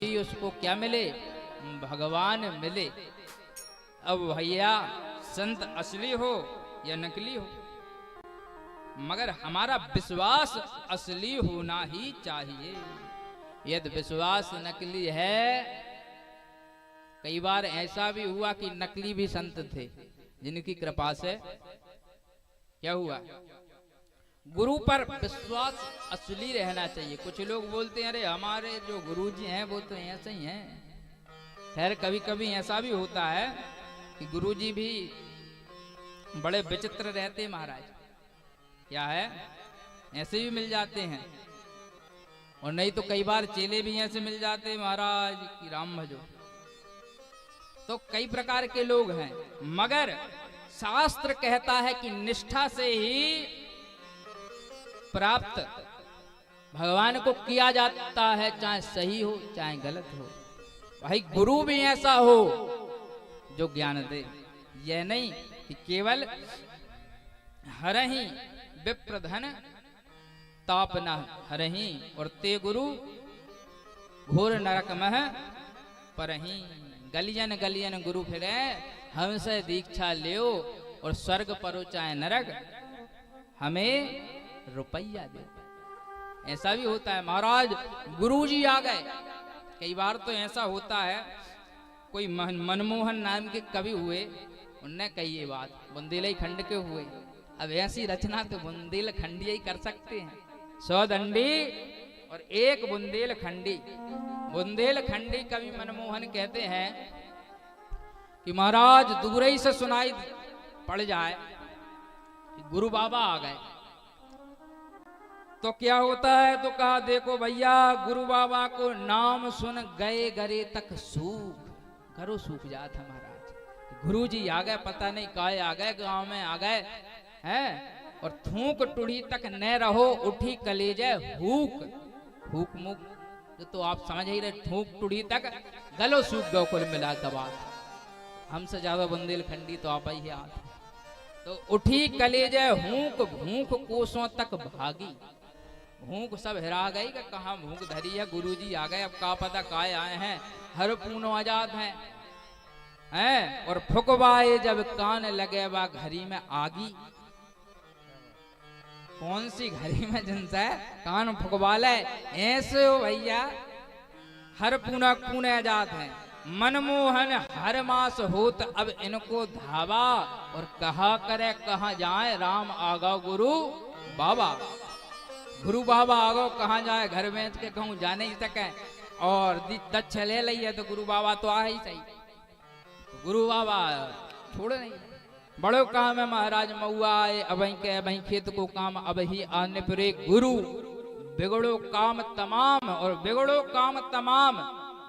उसको क्या मिले? भगवान मिले। अब भैया संत असली हो या नकली हो, मगर हमारा विश्वास असली होना ही चाहिए। यदि विश्वास नकली है, कई बार ऐसा भी हुआ कि नकली भी संत थे जिनकी कृपा से क्या हुआ, गुरु पर विश्वास असली रहना चाहिए। कुछ लोग बोलते हैं अरे हमारे जो गुरुजी हैं वो तो ऐसे ही हैं। खैर कभी कभी ऐसा भी होता है कि गुरुजी भी बड़े विचित्र रहते महाराज। क्या है, ऐसे भी मिल जाते हैं, और नहीं तो कई बार चेले भी ऐसे मिल जाते हैं महाराज की राम भजो। तो कई प्रकार के लोग हैं, मगर शास्त्र कहता है कि निष्ठा से ही प्राप्त भगवान को किया जाता है, चाहे सही हो चाहे गलत हो। भाई गुरु भी ऐसा हो जो ज्ञान दे, यह नहीं कि केवल हरहि विप्रधन ताप न हरहि और ते गुरु घोर नरक मह परहि। गलियन गलियन गुरु फिरे हमसे दीक्षा लियो, और स्वर्ग परो चाहे नरक हमें रुपया दे। ऐसा भी होता है महाराज, गुरुजी आ गए। कई बार तो ऐसा होता है, कोई मनमोहन नाम के कवि हुए, उनने कही ये बात, बुंदेलखंड के हुए। अब ऐसी रचना तो बुंदेलखंडी ही कर सकते हैं। 100 दंडी और एक बुंदेलखंडी। बुंदेलखंडी कवि मनमोहन कहते हैं कि महाराज दूर ही से सुनाई पड़ जाए कि गुरु बाबा आ गए तो क्या होता है, तो कहा देखो भैया गुरु बाबा को नाम सुन गए गरे तक सूख, घरों सूख जाता महाराज। गुरु जी आ गए, पता नहीं काहे आ गए, गांव में आ गए हैं, और थूक टुड़ी तक न रहो उठी कलेजे हुक। हुक मुक तो आप समझ ही रहे, थूक टुड़ी तक गलो सूख गो कुल मिला दबा। हमसे ज्यादा बुंदेलखंडी तो आप ही याद। तो उठी कलेजे हुक भूख कोसों तक भागी। भूख सब हिरा गई कि कहाँ भूख धरी है, गुरुजी आ गए, अब का पता काय आए हैं, हर पूनो आजाद हैं। और फुकवाए जब कान लगे बा घड़ी में आगी। कौन सी घड़ी में जिनसे कान फुकवा ले, ऐसे हो भैया, हर पूना पूने आजाद हैं। मनमोहन हर मास होत अब इनको धावा, और कहा करे कहाँ जाए राम आगा गुरु बाबा। गुरु बाबा आगो कहाँ जाए, घर में के कहूँ जाने ही सके, और दक्ष ले लिया तो गुरु बाबा तो आ ही सही। गुरु बाबा छोड़ नहीं। बड़ो काम है महाराज मऊआ आए, अबही के अबही खेत को काम अब ही आने पर गुरु। बिगड़ो काम तमाम, और बिगड़ो काम तमाम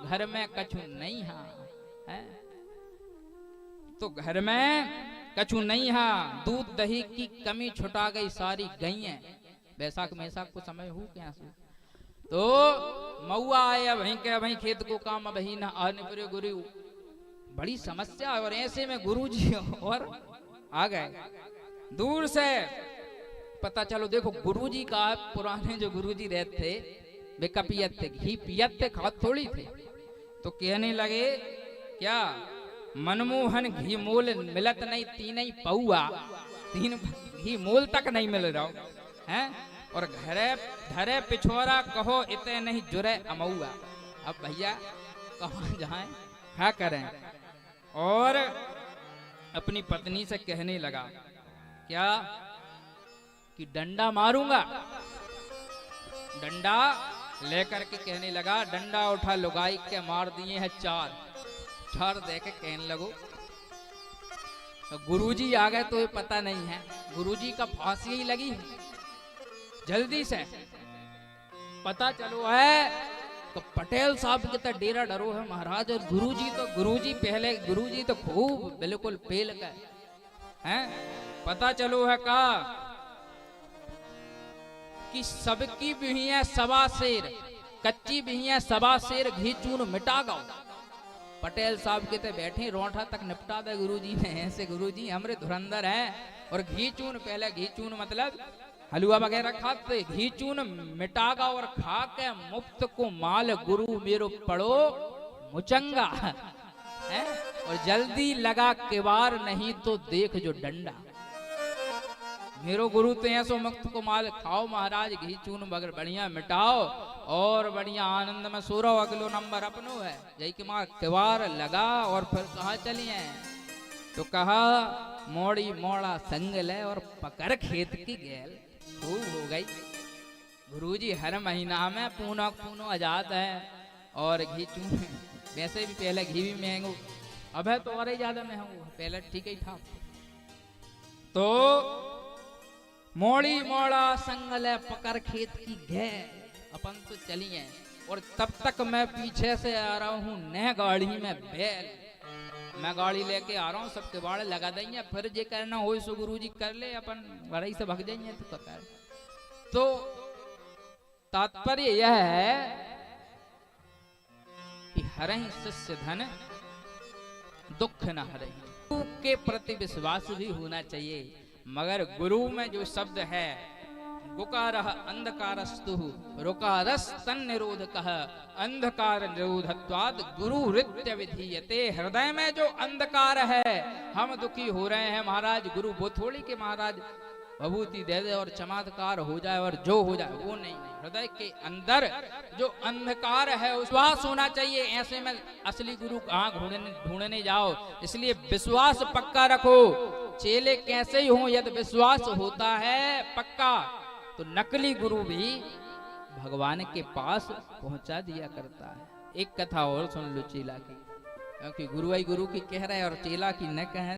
घर में कछु नहीं है। तो घर में कछु नहीं है, दूध दही की कमी छुटा गई सारी गई। बैसाख मैसाख को समय हो क्या सो, तो मऊआ आए अब वहीं खेत को काम अब ही न आने पर गुरु। बड़ी समस्या, और ऐसे में गुरुजी और आ गए। दूर से पता चलो, देखो गुरुजी का पुराने जो गुरुजी रहते थे वे कपियत थे, घी पियत थे, खात थोड़ी थे। तो कहने लगे क्या, मनमोहन घी मोल मिलत नहीं, तीन ही पौआ, 3 घी मोल तक नहीं मिल रहा है। और घरे धरे पिछोरा कहो इतने नहीं जुरे अमौआ। अब भैया कहाँ जाएं, क्या करें। और अपनी पत्नी से कहने लगा क्या, कि डंडा मारूंगा। डंडा लेकर के कहने लगा, डंडा उठा लुगाई के मार दिए हैं 4 दे के कहने लगो। तो गुरुजी आ गए तो ये पता नहीं है, गुरुजी का फांसी ही लगी। जल्दी से पता चलो है तो पटेल साहब के तो डेरा डरो है महाराज। और गुरुजी पहले गुरुजी तो खूब बिल्कुल फेल गए हैं। पता चलो है का कि सबकी बिहियां सवा शेर, कच्ची बिहियां सवा शेर, घी चून मिटा गो। पटेल साहब के ते बैठे रोठा तक निपटा दे गुरुजी ने। ऐसे गुरुजी हमरे धुरंधर हैं। और घी चून, पहले घी चून मतलब हलवा वगैरह खाते, घी चून मिटागा और खा के मुफ्त को माल गुरु मेरो पड़ो मुचंगा है। और जल्दी लगा किवार नहीं तो देख जो डंडा। मेरो गुरु तो ऐसो मुक्त को माल खाओ महाराज, घी चून बगर बढ़िया मिटाओ और बढ़िया आनंद में सो रहो। अगलो नंबर अपनो है जय कि माँ किवार लगा और फिर कहाँ चलिए तो कहा मोड़ी मोड़ा संग ले और पकड़ खेत की गेल। खूब हो गई। गुरुजी हर महीना में पूना पूनो आजाद है और घी चून वैसे भी पहले घी भी महंगो, अब है तो और ही ज्यादा महंगो, पहले ठीक ही था। तो मोड़ी मोड़ा संगल पकड़ खेत की घेर अपन तो चलिए। और तब तक मैं पीछे से आ रहा हूँ नह गाड़ी में बैल, मैं गाड़ी लेके आ रहा हूँ, सबके बाड़ लगा देंगे, फिर जे करना हो सो गुरुजी कर ले, अपन बड़ाई से भग जाएंगे तो कर। तो तात्पर्य यह है कि हरहि शिष्य धन दुख न हरहि। गुरु के प्रति विश्वास भी होना चाहिए, मगर गुरु में जो शब्द है गुकारः अंधकारस्तु रुकारस तन निरोध कह अंधकार निरोधत्वाद गुरु रित्य विधीयते। हृदय में जो अंधकार है, हम दुखी हो रहे हैं महाराज, गुरु वो थोड़ी के महाराज भभूति दे दे और चमत्कार हो जाए और जो हो जाए, वो नहीं। हृदय के अंदर जो अंधकार है विश्वास होना चाहिए। ऐसे में असली गुरु कहाँ ढूंढने जाओ, इसलिए विश्वास पक्का रखो। चेले कैसे ही हो, यदि विश्वास होता है पक्का तो नकली गुरु भी भगवान के पास पहुंचा दिया करता है। एक कथा और सुन लो चेला की, क्योंकि गुरु आई गुरु की कह रहे और चेला की न कहे